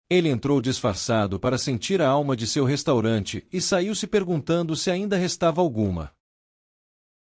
Ele entrou disfarçado para sentir a alma de seu restaurante e saiu se perguntando se ainda restava alguma.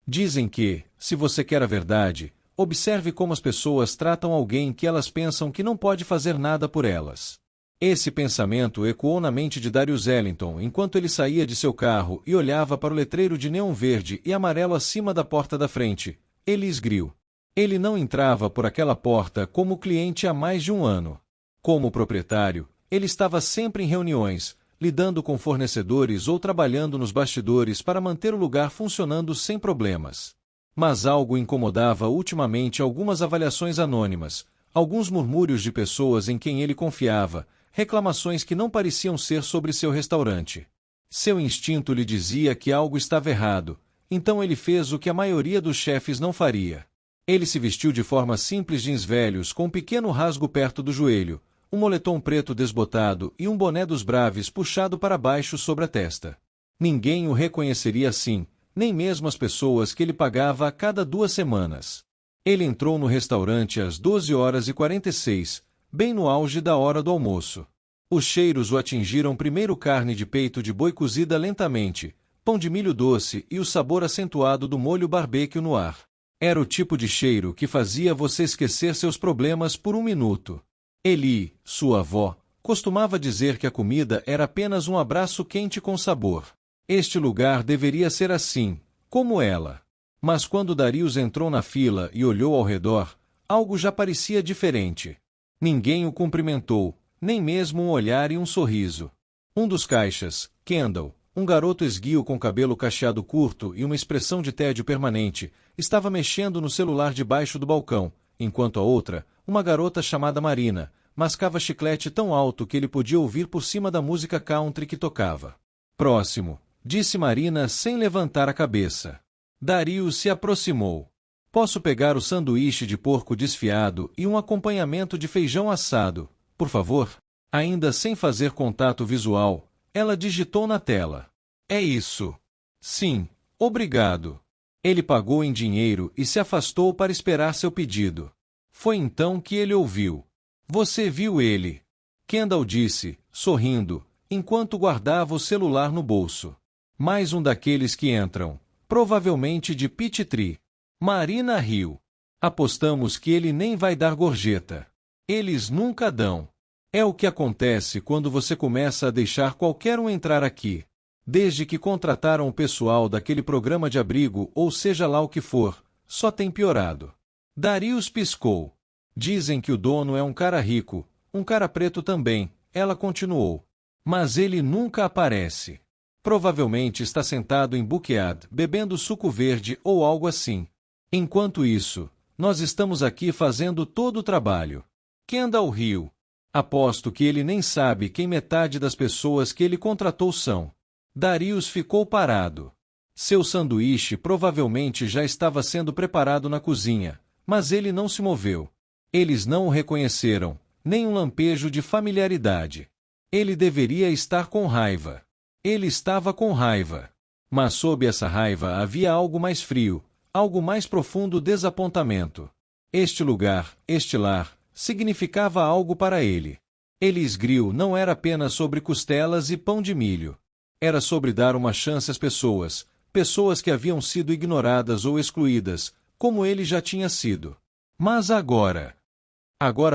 Dizem que, se você quer a verdade, observe como as pessoas tratam alguém que elas pensam que não pode fazer nada por elas. Esse pensamento ecoou na mente de Darius Ellington enquanto ele saía de seu carro e olhava para o letreiro de neon verde e amarelo acima da porta da frente, Ellis Grill. Ele não entrava por aquela porta como cliente há mais de um ano. Como proprietário, ele estava sempre em reuniões, lidando com fornecedores ou trabalhando nos bastidores para manter o lugar funcionando sem problemas. Mas algo incomodava ultimamente algumas avaliações anônimas, alguns murmúrios de pessoas em quem ele confiava, reclamações que não pareciam ser sobre seu restaurante. Seu instinto lhe dizia que algo estava errado, então ele fez o que a maioria dos chefes não faria. Ele se vestiu de forma simples jeans velhos com um pequeno rasgo perto do joelho, um moletom preto desbotado e um boné dos Braves puxado para baixo sobre a testa. Ninguém o reconheceria assim, nem mesmo as pessoas que ele pagava a cada 2 semanas. Ele entrou no restaurante às 12h46, bem no auge da hora do almoço. Os cheiros o atingiram primeiro: carne de peito de boi cozida lentamente, pão de milho doce e o sabor acentuado do molho barbecue no ar. Era o tipo de cheiro que fazia você esquecer seus problemas por um minuto. Eli, sua avó, costumava dizer que a comida era apenas um abraço quente com sabor. Este lugar deveria ser assim, como ela. Mas quando Darius entrou na fila e olhou ao redor, algo já parecia diferente. Ninguém o cumprimentou, nem mesmo um olhar e um sorriso. Um dos caixas, Kendall, um garoto esguio com cabelo cacheado curto e uma expressão de tédio permanente, estava mexendo no celular debaixo do balcão, enquanto a outra, uma garota chamada Marina, mascava chiclete tão alto que ele podia ouvir por cima da música country que tocava. Próximo, disse Marina sem levantar a cabeça. Darius se aproximou. Posso pegar o sanduíche de porco desfiado e um acompanhamento de feijão assado, por favor? Ainda sem fazer contato visual, ela digitou na tela. É isso. Sim, obrigado. Ele pagou em dinheiro e se afastou para esperar seu pedido. Foi então que ele ouviu. Você viu ele? Kendall disse, sorrindo, enquanto guardava o celular no bolso. Mais um daqueles que entram, provavelmente de Peachtree. Marina riu. Apostamos que ele nem vai dar gorjeta. Eles nunca dão. É o que acontece quando você começa a deixar qualquer um entrar aqui. Desde que contrataram o pessoal daquele programa de abrigo ou seja lá o que for, só tem piorado. Darius piscou. Dizem que o dono é um cara rico, um cara preto também, ela continuou. Mas ele nunca aparece. Provavelmente está sentado em Buckhead, bebendo suco verde ou algo assim. Enquanto isso, nós estamos aqui fazendo todo o trabalho. Kendall riu. Aposto que ele nem sabe quem metade das pessoas que ele contratou são. Darius ficou parado. Seu sanduíche provavelmente já estava sendo preparado na cozinha, mas ele não se moveu. Eles não o reconheceram, nem um lampejo de familiaridade. Ele deveria estar com raiva. Ele estava com raiva. Mas sob essa raiva havia algo mais frio, algo mais profundo: desapontamento. Este lugar, este lar, significava algo para ele. Ellis Grill não era apenas sobre costelas e pão de milho. Era sobre dar uma chance às pessoas, pessoas que haviam sido ignoradas ou excluídas, como ele já tinha sido. Mas agora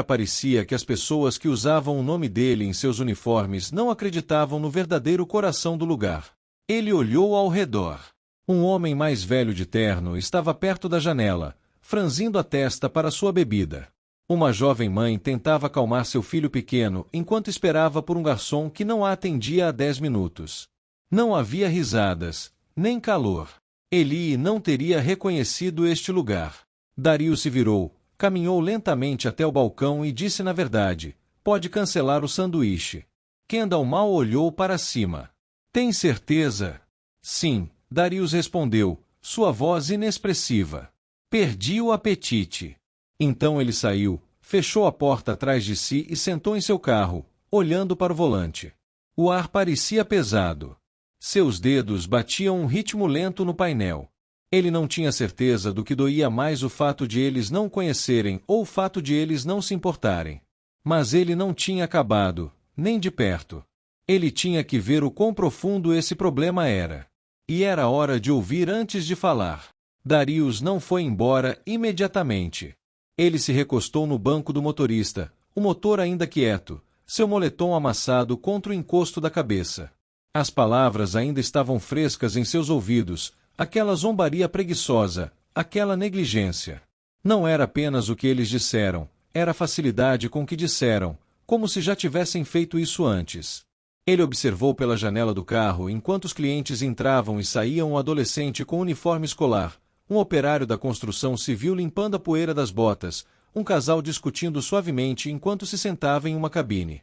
parecia que as pessoas que usavam o nome dele em seus uniformes não acreditavam no verdadeiro coração do lugar. Ele olhou ao redor. Um homem mais velho de terno estava perto da janela, franzindo a testa para sua bebida. Uma jovem mãe tentava acalmar seu filho pequeno enquanto esperava por um garçom que não a atendia há 10 minutos. Não havia risadas, nem calor. Eli não teria reconhecido este lugar. Darius se virou, caminhou lentamente até o balcão e disse: na verdade, pode cancelar o sanduíche. Kendall mal olhou para cima. Tem certeza? Sim, Darius respondeu, sua voz inexpressiva. Perdi o apetite. Então ele saiu, fechou a porta atrás de si e sentou em seu carro, olhando para o volante. O ar parecia pesado. Seus dedos batiam um ritmo lento no painel. Ele não tinha certeza do que doía mais: o fato de eles não o conhecerem ou o fato de eles não se importarem. Mas ele não tinha acabado, nem de perto. Ele tinha que ver o quão profundo esse problema era. E era hora de ouvir antes de falar. Darius não foi embora imediatamente. Ele se recostou no banco do motorista, o motor ainda quieto, seu moletom amassado contra o encosto da cabeça. As palavras ainda estavam frescas em seus ouvidos, aquela zombaria preguiçosa, aquela negligência. Não era apenas o que eles disseram, era a facilidade com que disseram, como se já tivessem feito isso antes. Ele observou pela janela do carro enquanto os clientes entravam e saíam um adolescente com uniforme escolar, um operário da construção civil limpando a poeira das botas, um casal discutindo suavemente enquanto se sentava em uma cabine.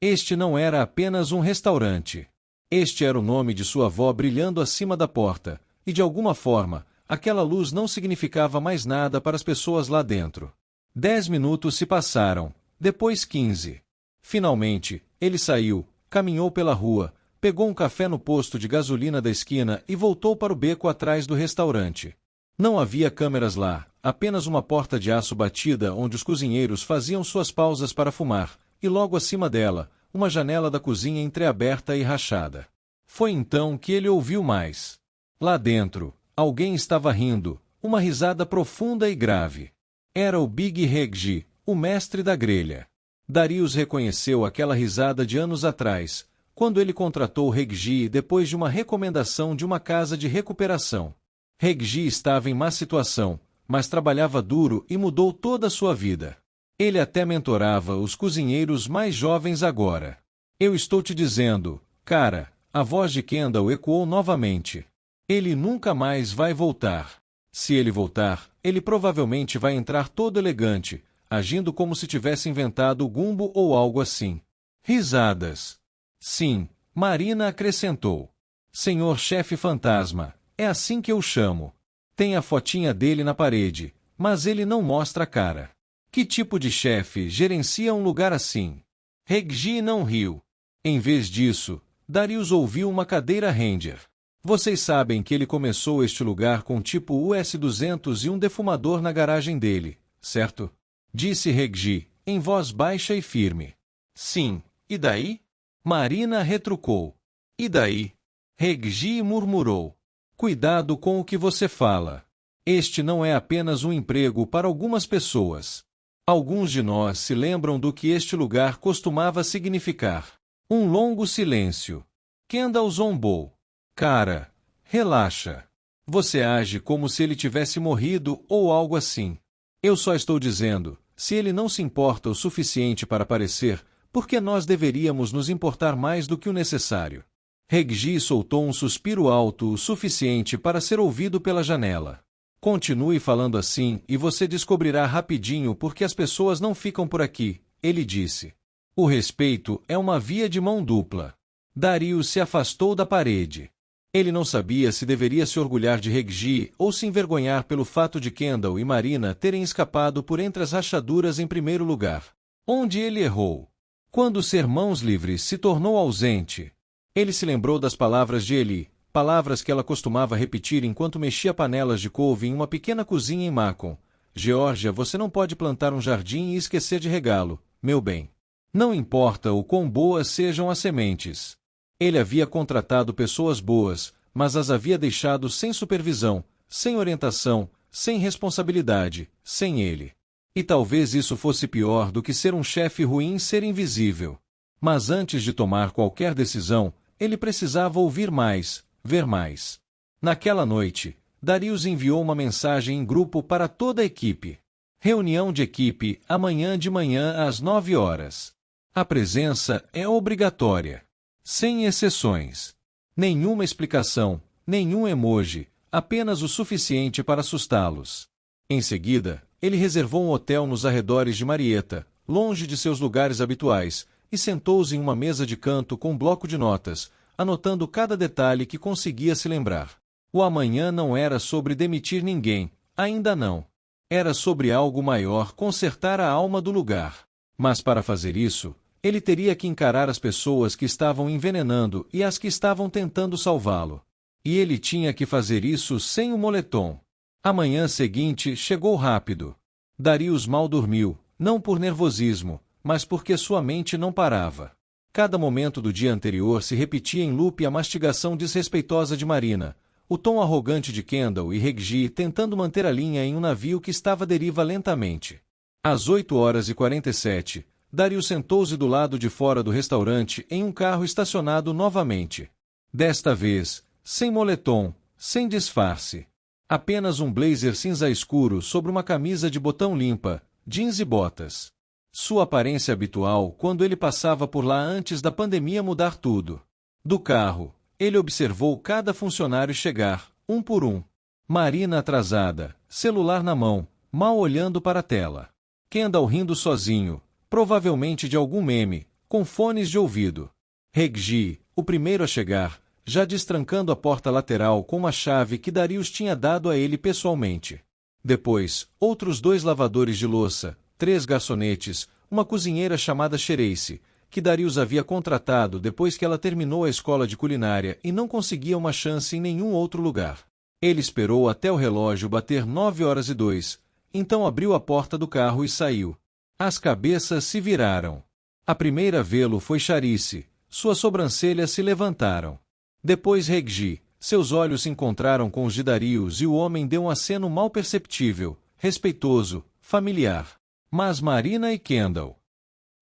Este não era apenas um restaurante. Este era o nome de sua avó brilhando acima da porta, e de alguma forma, aquela luz não significava mais nada para as pessoas lá dentro. 10 minutos se passaram, depois 15. Finalmente, ele saiu, caminhou pela rua, pegou um café no posto de gasolina da esquina e voltou para o beco atrás do restaurante. Não havia câmeras lá, apenas uma porta de aço batida onde os cozinheiros faziam suas pausas para fumar, e logo acima dela, uma janela da cozinha entreaberta e rachada. Foi então que ele ouviu mais. Lá dentro, alguém estava rindo, uma risada profunda e grave. Era o Big Reggie, o mestre da grelha. Darius reconheceu aquela risada de anos atrás, quando ele contratou Reggie depois de uma recomendação de uma casa de recuperação. Reggie estava em má situação, mas trabalhava duro e mudou toda a sua vida. Ele até mentorava os cozinheiros mais jovens agora. Eu estou te dizendo, cara, a voz de Kendall ecoou novamente. Ele nunca mais vai voltar. Se ele voltar, ele provavelmente vai entrar todo elegante, agindo como se tivesse inventado o gumbo ou algo assim. Risadas. Sim, Marina acrescentou. Senhor chefe fantasma, é assim que eu chamo. Tem a fotinha dele na parede, mas ele não mostra a cara. Que tipo de chefe gerencia um lugar assim? Reggie não riu. Em vez disso, Darius ouviu uma cadeira Ranger. Vocês sabem que ele começou este lugar com tipo US-200 e um defumador na garagem dele, certo? Disse Reggie, em voz baixa e firme. Sim, e daí? Marina retrucou. E daí? Reggie murmurou. Cuidado com o que você fala. Este não é apenas um emprego para algumas pessoas. Alguns de nós se lembram do que este lugar costumava significar. Um longo silêncio. Kendall zombou. Cara, relaxa. Você age como se ele tivesse morrido ou algo assim. Eu só estou dizendo, se ele não se importa o suficiente para aparecer, por que nós deveríamos nos importar mais do que o necessário? Reggie soltou um suspiro alto o suficiente para ser ouvido pela janela. Continue falando assim e você descobrirá rapidinho por que as pessoas não ficam por aqui, ele disse. O respeito é uma via de mão dupla. Darius se afastou da parede. Ele não sabia se deveria se orgulhar de Reggie ou se envergonhar pelo fato de Kendall e Marina terem escapado por entre as rachaduras em primeiro lugar. Onde ele errou? Quando ser mãos livres se tornou ausente. Ele se lembrou das palavras de Eli, palavras que ela costumava repetir enquanto mexia panelas de couve em uma pequena cozinha em Macon. Geórgia, você não pode plantar um jardim e esquecer de regá-lo, meu bem. Não importa o quão boas sejam as sementes. Ele havia contratado pessoas boas, mas as havia deixado sem supervisão, sem orientação, sem responsabilidade, sem ele. E talvez isso fosse pior do que ser um chefe ruim ser invisível. Mas antes de tomar qualquer decisão, ele precisava ouvir mais, ver mais. Naquela noite, Darius enviou uma mensagem em grupo para toda a equipe. Reunião de equipe, amanhã de manhã às 9 horas. A presença é obrigatória. Sem exceções. Nenhuma explicação, nenhum emoji, apenas o suficiente para assustá-los. Em seguida, ele reservou um hotel nos arredores de Marietta, longe de seus lugares habituais, e sentou-se em uma mesa de canto com um bloco de notas, anotando cada detalhe que conseguia se lembrar. O amanhã não era sobre demitir ninguém, ainda não. Era sobre algo maior, consertar a alma do lugar. Mas para fazer isso, ele teria que encarar as pessoas que estavam envenenando e as que estavam tentando salvá-lo. E ele tinha que fazer isso sem o moletom. A manhã seguinte chegou rápido. Darius mal dormiu, não por nervosismo, mas porque sua mente não parava. Cada momento do dia anterior se repetia em loop a mastigação desrespeitosa de Marina, o tom arrogante de Kendall e Reggie tentando manter a linha em um navio que estava à deriva lentamente. Às 8h47, Dario sentou-se do lado de fora do restaurante em um carro estacionado novamente. Desta vez, sem moletom, sem disfarce. Apenas um blazer cinza escuro sobre uma camisa de botão limpa, jeans e botas. Sua aparência habitual quando ele passava por lá antes da pandemia mudar tudo. Do carro, ele observou cada funcionário chegar, um por um. Marina atrasada, celular na mão, mal olhando para a tela. Kendall rindo sozinho, provavelmente de algum meme, com fones de ouvido. Reggie, o primeiro a chegar, já destrancando a porta lateral com uma chave que Darius tinha dado a ele pessoalmente. Depois, outros 2 lavadores de louça, 3 garçonetes, uma cozinheira chamada Chereice, que Darius havia contratado depois que ela terminou a escola de culinária e não conseguia uma chance em nenhum outro lugar. Ele esperou até o relógio bater 9h02, então abriu a porta do carro e saiu. As cabeças se viraram. A primeira a vê-lo foi Charice, suas sobrancelhas se levantaram. Depois Reggie, seus olhos se encontraram com os de Darius e o homem deu um aceno mal perceptível, respeitoso, familiar. Mas Marina e Kendall.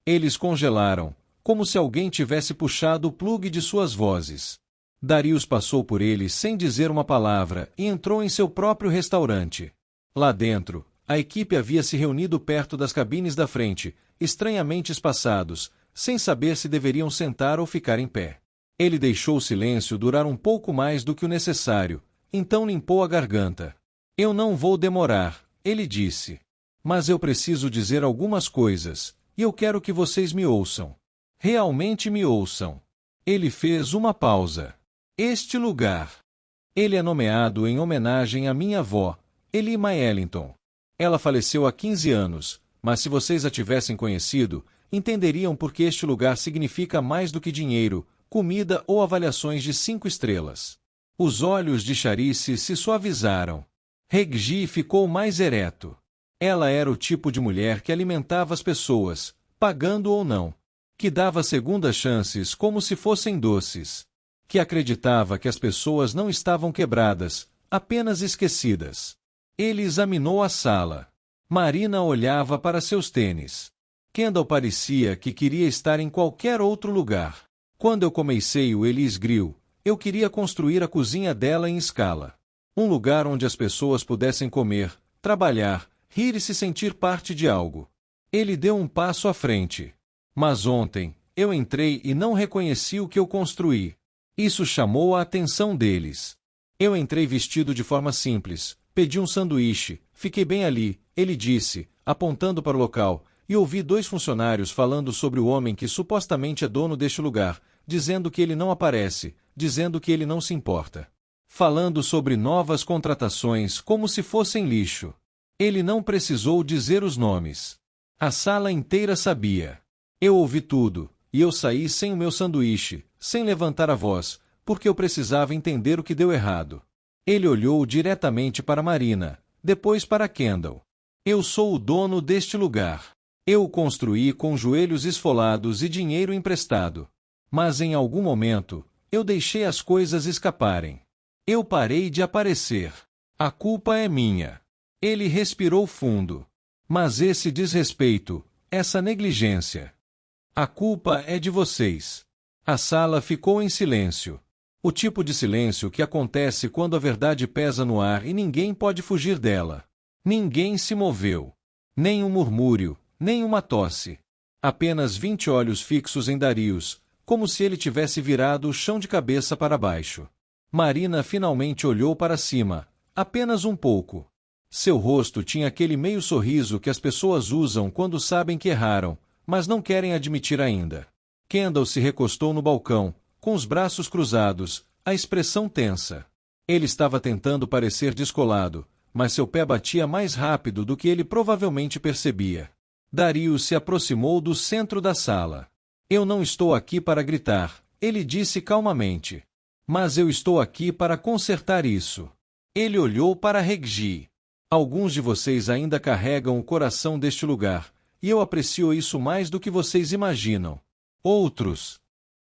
Eles congelaram, como se alguém tivesse puxado o plugue de suas vozes. Darius passou por eles sem dizer uma palavra e entrou em seu próprio restaurante. Lá dentro, a equipe havia se reunido perto das cabines da frente, estranhamente espaçados, sem saber se deveriam sentar ou ficar em pé. Ele deixou o silêncio durar um pouco mais do que o necessário, então limpou a garganta. Eu não vou demorar, ele disse. Mas eu preciso dizer algumas coisas, e eu quero que vocês me ouçam. Realmente me ouçam. Ele fez uma pausa. Este lugar. Ele é nomeado em homenagem à minha avó, Eli Ellington. Ela faleceu há 15 anos, mas se vocês a tivessem conhecido, entenderiam por que este lugar significa mais do que dinheiro, comida ou avaliações de 5 estrelas. Os olhos de Charice se suavizaram. Reggie ficou mais ereto. Ela era o tipo de mulher que alimentava as pessoas, pagando ou não. Que dava segundas chances como se fossem doces. Que acreditava que as pessoas não estavam quebradas, apenas esquecidas. Ele examinou a sala. Marina olhava para seus tênis. Kendall parecia que queria estar em qualquer outro lugar. Quando eu comecei o Ellis Grill, eu queria construir a cozinha dela em escala. Um lugar onde as pessoas pudessem comer, trabalhar, rir e se sentir parte de algo. Ele deu um passo à frente. Mas ontem, eu entrei e não reconheci o que eu construí. Isso chamou a atenção deles. Eu entrei vestido de forma simples, pedi um sanduíche, fiquei bem ali, ele disse, apontando para o local, e ouvi 2 funcionários falando sobre o homem que supostamente é dono deste lugar, dizendo que ele não aparece, dizendo que ele não se importa. Falando sobre novas contratações como se fossem lixo. Ele não precisou dizer os nomes. A sala inteira sabia. Eu ouvi tudo, e eu saí sem o meu sanduíche, sem levantar a voz, porque eu precisava entender o que deu errado. Ele olhou diretamente para Marina, depois para Kendall. Eu sou o dono deste lugar. Eu o construí com joelhos esfolados e dinheiro emprestado. Mas em algum momento, eu deixei as coisas escaparem. Eu parei de aparecer. A culpa é minha. Ele respirou fundo. Mas esse desrespeito, essa negligência. A culpa é de vocês. A sala ficou em silêncio. O tipo de silêncio que acontece quando a verdade pesa no ar e ninguém pode fugir dela. Ninguém se moveu. Nem um murmúrio, nem uma tosse. Apenas 20 olhos fixos em Darius, como se ele tivesse virado o chão de cabeça para baixo. Marina finalmente olhou para cima, apenas um pouco. Seu rosto tinha aquele meio sorriso que as pessoas usam quando sabem que erraram, mas não querem admitir ainda. Kendall se recostou no balcão, com os braços cruzados, a expressão tensa. Ele estava tentando parecer descolado, mas seu pé batia mais rápido do que ele provavelmente percebia. Darius se aproximou do centro da sala. Eu não estou aqui para gritar, ele disse calmamente. Mas eu estou aqui para consertar isso. Ele olhou para Reggie. Alguns de vocês ainda carregam o coração deste lugar, e eu aprecio isso mais do que vocês imaginam. Outros,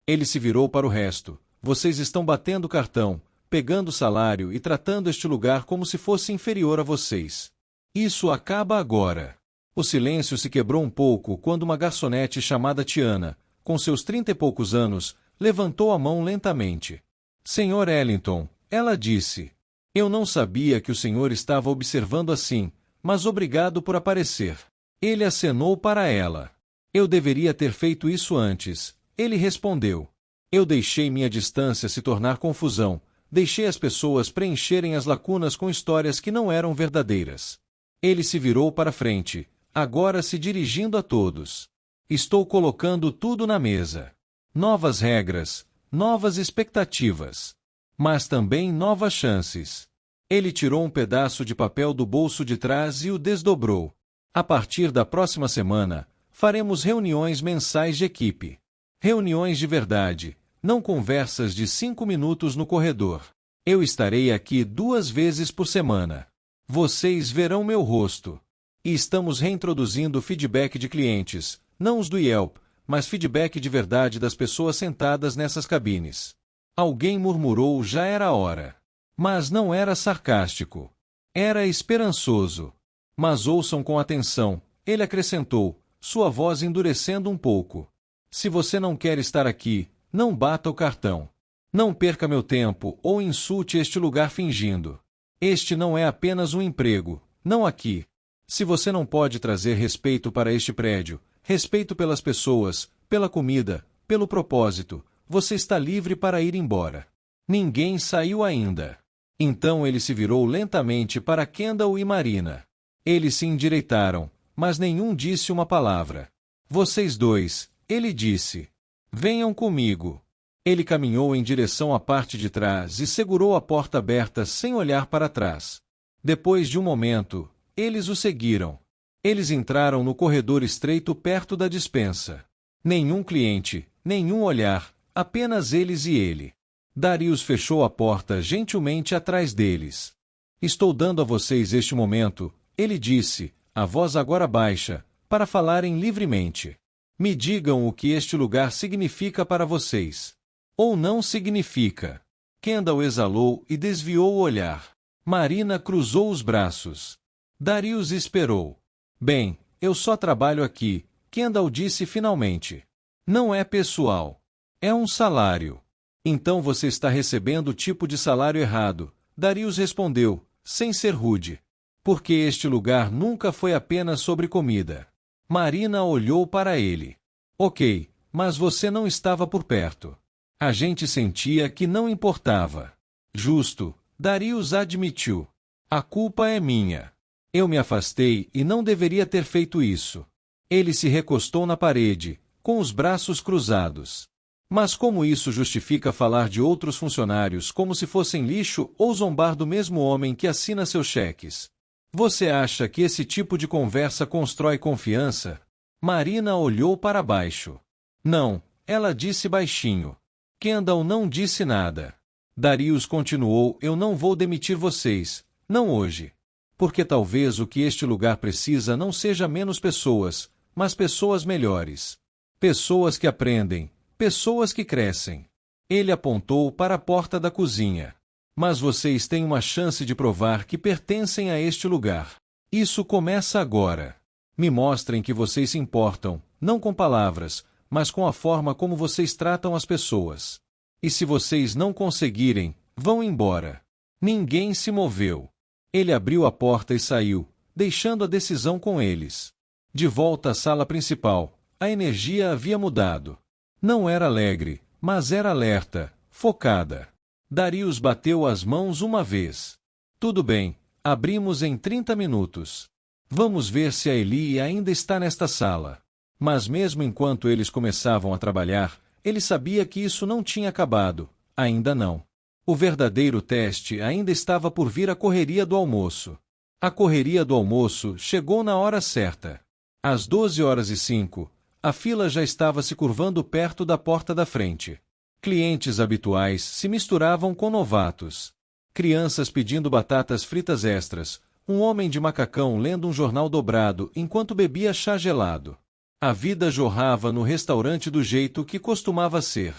Ele se virou para o resto. Vocês estão batendo cartão, pegando salário e tratando este lugar como se fosse inferior a vocês. Isso acaba agora. O silêncio se quebrou um pouco quando uma garçonete chamada Tiana, com seus 30 e poucos anos, levantou a mão lentamente. Senhor Ellington, ela disse. Eu não sabia que o senhor estava observando assim, mas obrigado por aparecer. Ele acenou para ela. Eu deveria ter feito isso antes. Ele respondeu. Eu deixei minha distância se tornar confusão, deixei as pessoas preencherem as lacunas com histórias que não eram verdadeiras. Ele se virou para frente, agora se dirigindo a todos. Estou colocando tudo na mesa. Novas regras, novas expectativas. Mas também novas chances. Ele tirou um pedaço de papel do bolso de trás e o desdobrou. A partir da próxima semana, faremos reuniões mensais de equipe. Reuniões de verdade, não conversas de 5 minutos no corredor. Eu estarei aqui 2 vezes por semana. Vocês verão meu rosto. E estamos reintroduzindo feedback de clientes, não os do Yelp, mas feedback de verdade das pessoas sentadas nessas cabines. Alguém murmurou já era hora. Mas não era sarcástico. Era esperançoso. Mas ouçam com atenção, ele acrescentou, sua voz endurecendo um pouco. Se você não quer estar aqui, não bata o cartão. Não perca meu tempo ou insulte este lugar fingindo. Este não é apenas um emprego, não aqui. Se você não pode trazer respeito para este prédio, respeito pelas pessoas, pela comida, pelo propósito, você está livre para ir embora. Ninguém saiu ainda. Então ele se virou lentamente para Kendall e Marina. Eles se endireitaram, mas nenhum disse uma palavra. Vocês dois, ele disse. Venham comigo. Ele caminhou em direção à parte de trás e segurou a porta aberta sem olhar para trás. Depois de um momento, eles o seguiram. Eles entraram no corredor estreito perto da despensa. Nenhum cliente, nenhum olhar, apenas eles e ele. Darius fechou a porta gentilmente atrás deles. Estou dando a vocês este momento, ele disse, a voz agora baixa, para falarem livremente. Me digam o que este lugar significa para vocês. Ou não significa. Kendall exalou e desviou o olhar. Marina cruzou os braços. Darius esperou. Bem, eu só trabalho aqui, Kendall disse finalmente. Não é pessoal. É um salário. Então você está recebendo o tipo de salário errado, Darius respondeu, sem ser rude. Porque este lugar nunca foi apenas sobre comida. Marina olhou para ele. Ok, mas você não estava por perto. A gente sentia que não importava. Justo, Darius admitiu. A culpa é minha. Eu me afastei e não deveria ter feito isso. Ele se recostou na parede, com os braços cruzados. Mas como isso justifica falar de outros funcionários como se fossem lixo ou zombar do mesmo homem que assina seus cheques? Você acha que esse tipo de conversa constrói confiança? Marina olhou para baixo. Não, ela disse baixinho. Kendall não disse nada. Darius continuou, eu não vou demitir vocês, não hoje. Porque talvez o que este lugar precisa não seja menos pessoas, mas pessoas melhores. Pessoas que aprendem, pessoas que crescem. Ele apontou para a porta da cozinha. Mas vocês têm uma chance de provar que pertencem a este lugar. Isso começa agora. Me mostrem que vocês se importam, não com palavras, mas com a forma como vocês tratam as pessoas. E se vocês não conseguirem, vão embora. Ninguém se moveu. Ele abriu a porta e saiu, deixando a decisão com eles. De volta à sala principal, a energia havia mudado. Não era alegre, mas era alerta, focada. Darius bateu as mãos uma vez. Tudo bem, abrimos em 30 minutos. Vamos ver se a Eli ainda está nesta sala. Mas mesmo enquanto eles começavam a trabalhar, ele sabia que isso não tinha acabado, ainda não. O verdadeiro teste ainda estava por vir a correria do almoço. A correria do almoço chegou na hora certa. Às 12h05, a fila já estava se curvando perto da porta da frente. Clientes habituais se misturavam com novatos. Crianças pedindo batatas fritas extras, um homem de macacão lendo um jornal dobrado enquanto bebia chá gelado. A vida jorrava no restaurante do jeito que costumava ser.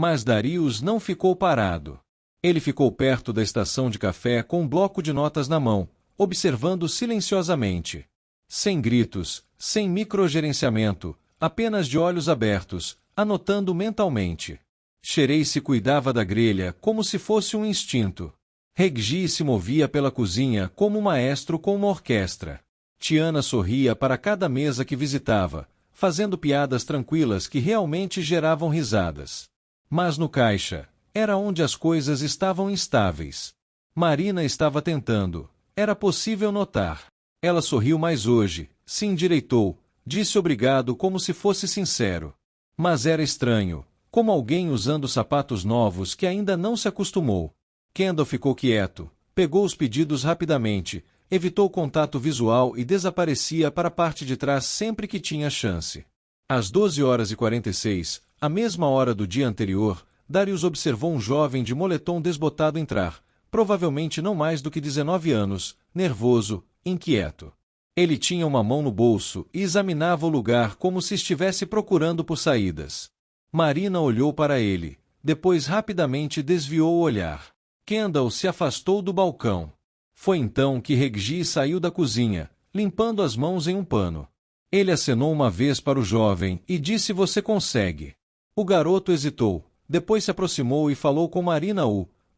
Mas Darius não ficou parado. Ele ficou perto da estação de café com um bloco de notas na mão, observando silenciosamente. Sem gritos, sem microgerenciamento, apenas de olhos abertos, anotando mentalmente. Sherei cuidava da grelha como se fosse um instinto. Reggie se movia pela cozinha como um maestro com uma orquestra. Tiana sorria para cada mesa que visitava, fazendo piadas tranquilas que realmente geravam risadas. Mas no caixa, era onde as coisas estavam instáveis. Marina estava tentando. Era possível notar. Ela sorriu mais hoje, se endireitou, disse obrigado como se fosse sincero. Mas era estranho, como alguém usando sapatos novos que ainda não se acostumou. Kendall ficou quieto, pegou os pedidos rapidamente, evitou contato visual e desaparecia para a parte de trás sempre que tinha chance. Às 12h46, a mesma hora do dia anterior, Darius observou um jovem de moletom desbotado entrar, provavelmente não mais do que 19 anos, nervoso, inquieto. Ele tinha uma mão no bolso e examinava o lugar como se estivesse procurando por saídas. Marina olhou para ele, depois rapidamente desviou o olhar. Kendall se afastou do balcão. Foi então que Reggie saiu da cozinha, limpando as mãos em um pano. Ele acenou uma vez para o jovem e disse: "Você consegue." O garoto hesitou, depois se aproximou e falou com Marina: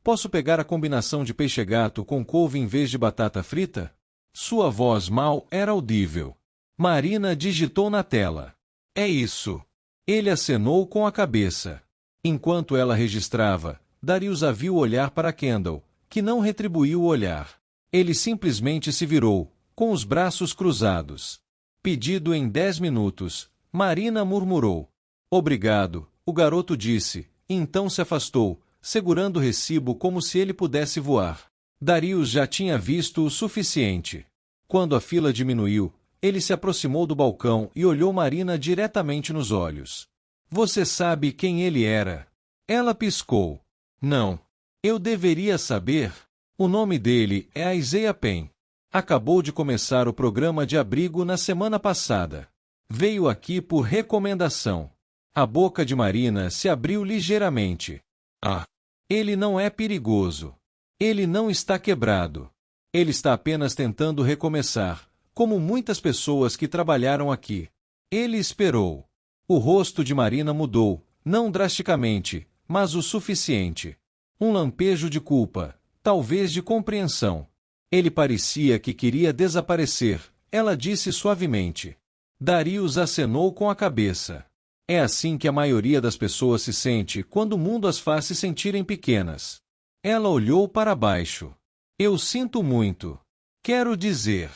"Posso pegar a combinação de peixe-gato com couve em vez de batata frita?" Sua voz mal era audível. Marina digitou na tela. "É isso." Ele acenou com a cabeça. Enquanto ela registrava, Darius a viu olhar para Kendall, que não retribuiu o olhar. Ele simplesmente se virou, com os braços cruzados. "Pedido em 10 minutos, Marina murmurou. "Obrigado", o garoto disse, e então se afastou, segurando o recibo como se ele pudesse voar. Darius já tinha visto o suficiente. Quando a fila diminuiu, ele se aproximou do balcão e olhou Marina diretamente nos olhos. "Você sabe quem ele era?" Ela piscou. "Não. Eu deveria saber. O nome dele é Isaiah Penn. Acabou de começar o programa de abrigo na semana passada. Veio aqui por recomendação." A boca de Marina se abriu ligeiramente. "Ah. Ele não é perigoso. Ele não está quebrado. Ele está apenas tentando recomeçar, como muitas pessoas que trabalharam aqui." Ele esperou. O rosto de Marina mudou, não drasticamente, mas o suficiente. Um lampejo de culpa, talvez de compreensão. Ele parecia que queria desaparecer, ela disse suavemente. Darius acenou com a cabeça. É assim que a maioria das pessoas se sente quando o mundo as faz se sentirem pequenas. Ela olhou para baixo. "Eu sinto muito. Quero dizer."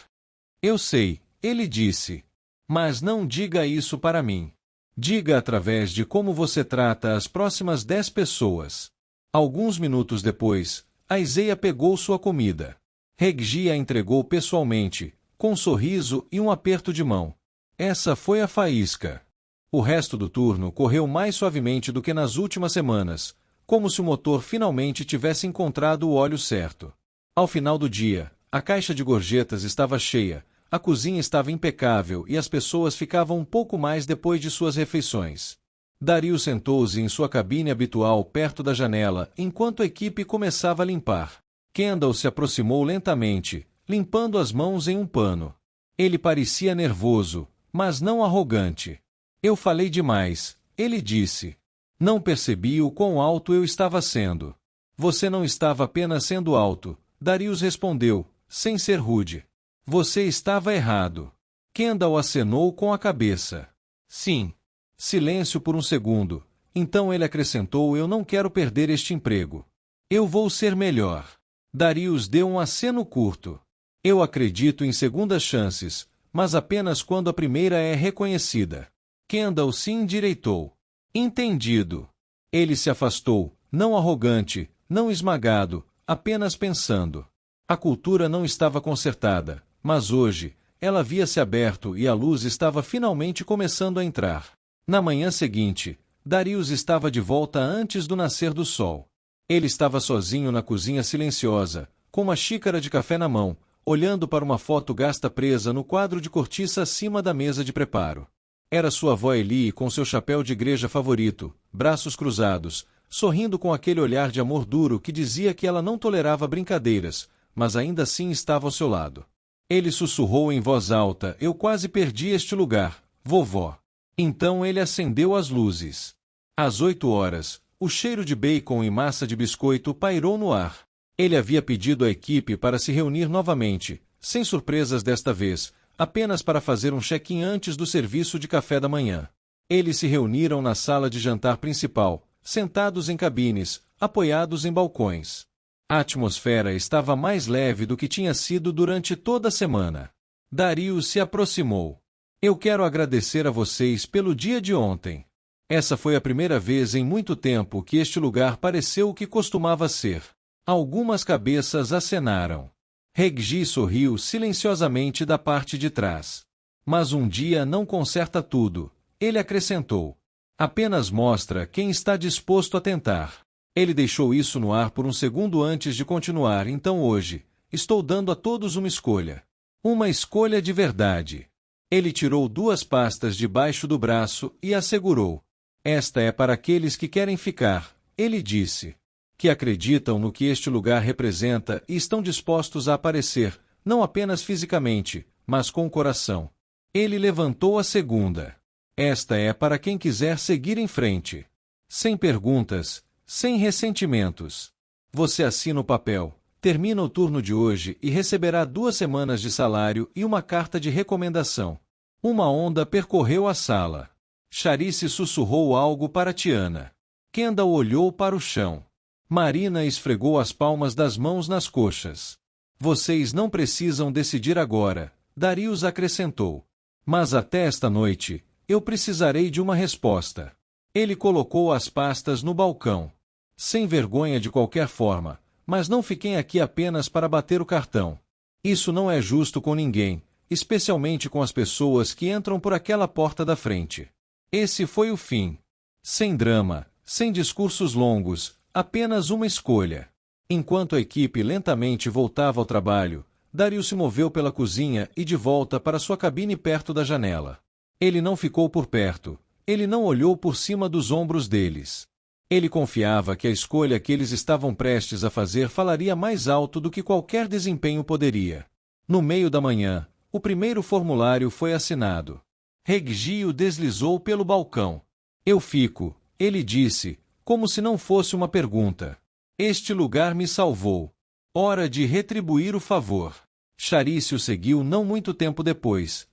"Eu sei", ele disse. "Mas não diga isso para mim. Diga através de como você trata as próximas 10 pessoas." Alguns minutos depois, Isaiah pegou sua comida. Reggie a entregou pessoalmente, com um sorriso e um aperto de mão. Essa foi a faísca. O resto do turno correu mais suavemente do que nas últimas semanas, como se o motor finalmente tivesse encontrado o óleo certo. Ao final do dia, a caixa de gorjetas estava cheia, a cozinha estava impecável e as pessoas ficavam um pouco mais depois de suas refeições. Darius sentou-se em sua cabine habitual perto da janela enquanto a equipe começava a limpar. Kendall se aproximou lentamente, limpando as mãos em um pano. Ele parecia nervoso, mas não arrogante. "Eu falei demais", ele disse. "Não percebi o quão alto eu estava sendo." "Você não estava apenas sendo alto", Darius respondeu, sem ser rude. "Você estava errado." Kendall acenou com a cabeça. "Sim." Silêncio por um segundo. Então ele acrescentou: "Eu não quero perder este emprego. Eu vou ser melhor." Darius deu um aceno curto. "Eu acredito em segundas chances, mas apenas quando a primeira é reconhecida." Kendall se endireitou. "Entendido." Ele se afastou, não arrogante, não esmagado, apenas pensando. A cultura não estava consertada, mas hoje, ela havia se aberto e a luz estava finalmente começando a entrar. Na manhã seguinte, Darius estava de volta antes do nascer do sol. Ele estava sozinho na cozinha silenciosa, com uma xícara de café na mão, olhando para uma foto gasta presa no quadro de cortiça acima da mesa de preparo. Era sua avó Eli com seu chapéu de igreja favorito, braços cruzados, sorrindo com aquele olhar de amor duro que dizia que ela não tolerava brincadeiras, mas ainda assim estava ao seu lado. Ele sussurrou em voz alta: "Eu quase perdi este lugar, vovó." Então ele acendeu as luzes. Às 8 horas, o cheiro de bacon e massa de biscoito pairou no ar. Ele havia pedido à equipe para se reunir novamente, sem surpresas desta vez, apenas para fazer um check-in antes do serviço de café da manhã. Eles se reuniram na sala de jantar principal, sentados em cabines, apoiados em balcões. A atmosfera estava mais leve do que tinha sido durante toda a semana. Darius se aproximou. "Eu quero agradecer a vocês pelo dia de ontem. Essa foi a primeira vez em muito tempo que este lugar pareceu o que costumava ser." Algumas cabeças acenaram. Reggie sorriu silenciosamente da parte de trás. "Mas um dia não conserta tudo," ele acrescentou. "Apenas mostra quem está disposto a tentar." Ele deixou isso no ar por um segundo antes de continuar. "Então hoje, estou dando a todos uma escolha. Uma escolha de verdade." Ele tirou 2 pastas debaixo do braço e assegurou. "Esta é para aqueles que querem ficar," ele disse. "Que acreditam no que este lugar representa e estão dispostos a aparecer, não apenas fisicamente, mas com o coração." Ele levantou a segunda. "Esta é para quem quiser seguir em frente. Sem perguntas, sem ressentimentos. Você assina o papel, termina o turno de hoje e receberá 2 semanas de salário e uma carta de recomendação." Uma onda percorreu a sala. Charice sussurrou algo para Tiana. Kendall olhou para o chão. Marina esfregou as palmas das mãos nas coxas. "Vocês não precisam decidir agora," Darius acrescentou. "Mas até esta noite, eu precisarei de uma resposta." Ele colocou as pastas no balcão. "Sem vergonha de qualquer forma, mas não fiquem aqui apenas para bater o cartão. Isso não é justo com ninguém, especialmente com as pessoas que entram por aquela porta da frente." Esse foi o fim. Sem drama, sem discursos longos, apenas uma escolha. Enquanto a equipe lentamente voltava ao trabalho, Darius se moveu pela cozinha e de volta para sua cabine perto da janela. Ele não ficou por perto. Ele não olhou por cima dos ombros deles. Ele confiava que a escolha que eles estavam prestes a fazer falaria mais alto do que qualquer desempenho poderia. No meio da manhã, o primeiro formulário foi assinado. Reggie o deslizou pelo balcão. "Eu fico," ele disse, como se não fosse uma pergunta. "Este lugar me salvou. Hora de retribuir o favor." Charice o seguiu não muito tempo depois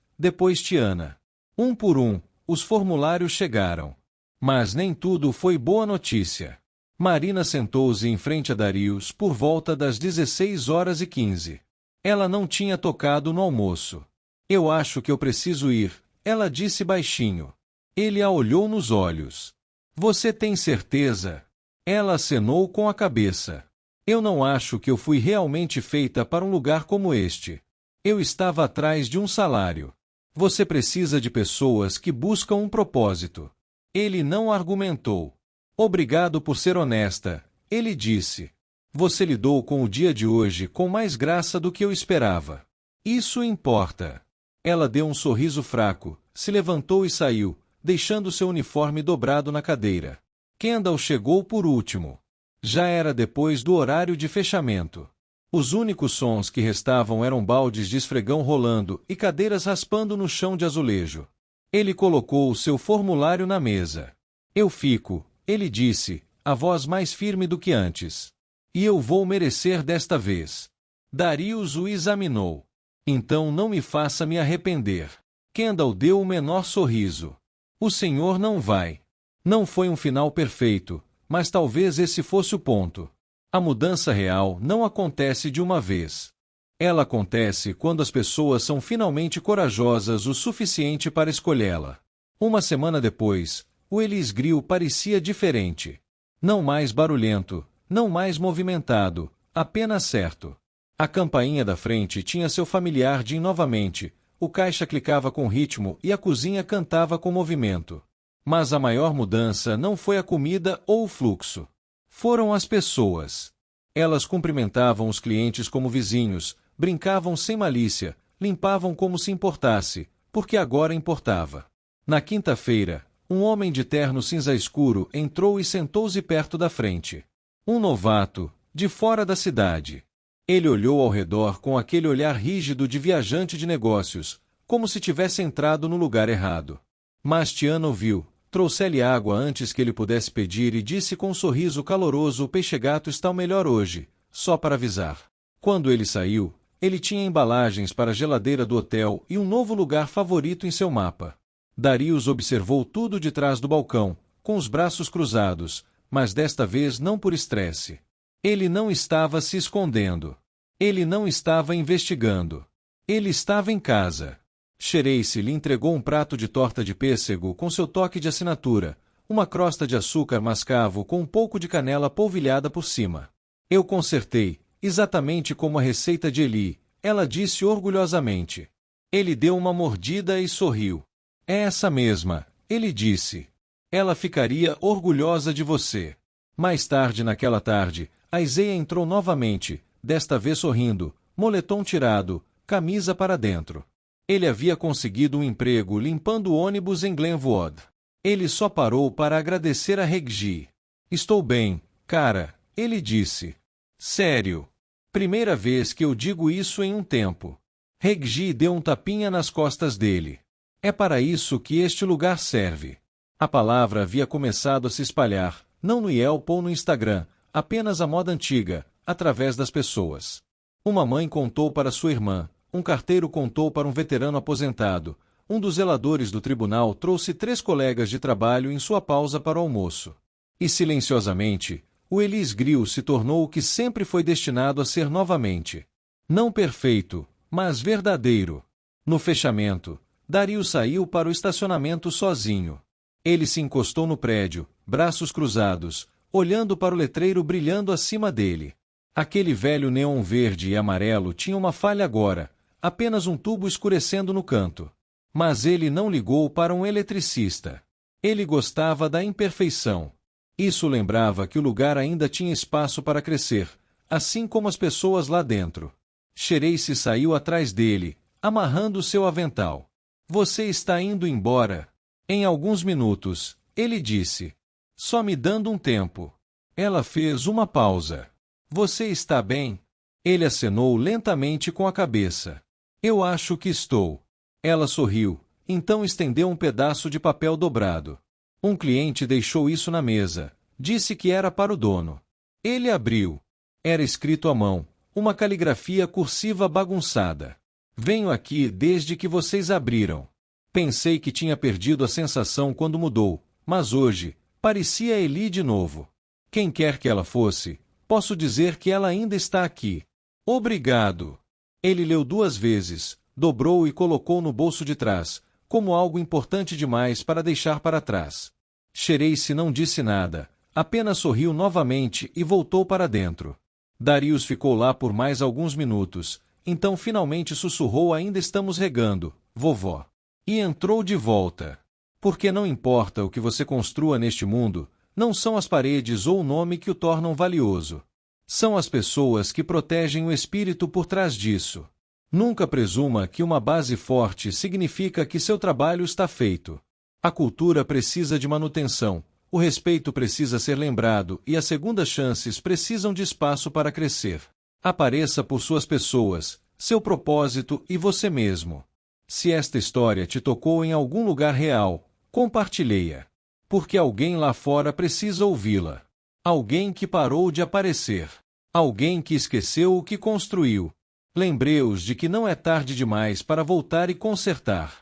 Tiana. Um por um, os formulários chegaram. Mas nem tudo foi boa notícia. Marina sentou-se em frente a Darius por volta das 16h15. Ela não tinha tocado no almoço. "Eu acho que eu preciso ir," ela disse baixinho. Ele a olhou nos olhos. "Você tem certeza?" Ela acenou com a cabeça. "Eu não acho que eu fui realmente feita para um lugar como este. Eu estava atrás de um salário. Você precisa de pessoas que buscam um propósito." Ele não argumentou. "Obrigado por ser honesta," ele disse. "Você lidou com o dia de hoje com mais graça do que eu esperava. Isso importa." Ela deu um sorriso fraco, se levantou e saiu, deixando seu uniforme dobrado na cadeira. Kendall chegou por último. Já era depois do horário de fechamento. Os únicos sons que restavam eram baldes de esfregão rolando e cadeiras raspando no chão de azulejo. Ele colocou o seu formulário na mesa. "Eu fico," ele disse, a voz mais firme do que antes. "E eu vou merecer desta vez." Darius o examinou. "Então não me faça me arrepender." Kendall deu o menor sorriso. "O senhor não vai." Não foi um final perfeito, mas talvez esse fosse o ponto. A mudança real não acontece de uma vez. Ela acontece quando as pessoas são finalmente corajosas o suficiente para escolhê-la. Uma semana depois, o Ellis Grill parecia diferente. Não mais barulhento, não mais movimentado, apenas certo. A campainha da frente tinha seu familiar din novamente, o caixa clicava com ritmo e a cozinha cantava com movimento. Mas a maior mudança não foi a comida ou o fluxo. Foram as pessoas. Elas cumprimentavam os clientes como vizinhos, brincavam sem malícia, limpavam como se importasse, porque agora importava. Na quinta-feira, Um homem de terno cinza escuro entrou e sentou-se perto da frente. Um novato, de fora da cidade. Ele olhou ao redor com aquele olhar rígido de viajante de negócios, como se tivesse entrado no lugar errado. Mas Tian ouviu, trouxe-lhe água antes que ele pudesse pedir e disse com um sorriso caloroso: o peixe-gato está o melhor hoje, só para avisar. Quando ele saiu, ele tinha embalagens para a geladeira do hotel e um novo lugar favorito em seu mapa. Darius observou tudo de trás do balcão, com os braços cruzados, mas desta vez não por estresse. Ele não estava se escondendo. Ele não estava investigando. Ele estava em casa. Xerace lhe entregou um prato de torta de pêssego com seu toque de assinatura, uma crosta de açúcar mascavo com um pouco de canela polvilhada por cima. Eu consertei, exatamente como a receita de Eli, ela disse orgulhosamente. Ele deu uma mordida e sorriu. É essa mesma, ele disse. Ela ficaria orgulhosa de você. Mais tarde naquela tarde, a Isaiah entrou novamente, desta vez sorrindo, moletom tirado, camisa para dentro. Ele havia conseguido um emprego limpando o ônibus em Glenwood. Ele só parou para agradecer a Reggie. Estou bem, cara, ele disse. Sério. Primeira vez que eu digo isso em um tempo. Reggie deu um tapinha nas costas dele. É para isso que este lugar serve. A palavra havia começado a se espalhar, não no Yelp ou no Instagram, apenas a moda antiga, através das pessoas. Uma mãe contou para sua irmã, um carteiro contou para um veterano aposentado, um dos zeladores do tribunal trouxe 3 colegas de trabalho em sua pausa para o almoço. E silenciosamente, o Elis Grill se tornou o que sempre foi destinado a ser novamente. Não perfeito, mas verdadeiro. No fechamento, Darius saiu para o estacionamento sozinho. Ele se encostou no prédio, braços cruzados, olhando para o letreiro brilhando acima dele. Aquele velho neon verde e amarelo tinha uma falha agora, apenas um tubo escurecendo no canto. Mas ele não ligou para um eletricista. Ele gostava da imperfeição. Isso lembrava que o lugar ainda tinha espaço para crescer, assim como as pessoas lá dentro. Xerace saiu atrás dele, amarrando seu avental. Você está indo embora. Em alguns minutos, ele disse. Só me dando um tempo. Ela fez uma pausa. Você está bem? Ele acenou lentamente com a cabeça. Eu acho que estou. Ela sorriu, então estendeu um pedaço de papel dobrado. Um cliente deixou isso na mesa. Disse que era para o dono. Ele abriu. Era escrito à mão, uma caligrafia cursiva bagunçada. Venho aqui desde que vocês abriram. Pensei que tinha perdido a sensação quando mudou, mas hoje, parecia Eli de novo. Quem quer que ela fosse, posso dizer que ela ainda está aqui. Obrigado. Ele leu 2 vezes, dobrou e colocou no bolso de trás, como algo importante demais para deixar para trás. Xerace não disse nada, apenas sorriu novamente e voltou para dentro. Darius ficou lá por mais alguns minutos, então finalmente sussurrou: ainda estamos regando, vovó. E entrou de volta. Porque não importa o que você construa neste mundo, não são as paredes ou o nome que o tornam valioso. São as pessoas que protegem o espírito por trás disso. Nunca presuma que uma base forte significa que seu trabalho está feito. A cultura precisa de manutenção, o respeito precisa ser lembrado e as segundas chances precisam de espaço para crescer. Apareça por suas pessoas, seu propósito e você mesmo. Se esta história te tocou em algum lugar real, compartilhe-a. Porque alguém lá fora precisa ouvi-la. Alguém que parou de aparecer. Alguém que esqueceu o que construiu. Lembre-os de que não é tarde demais para voltar e consertar.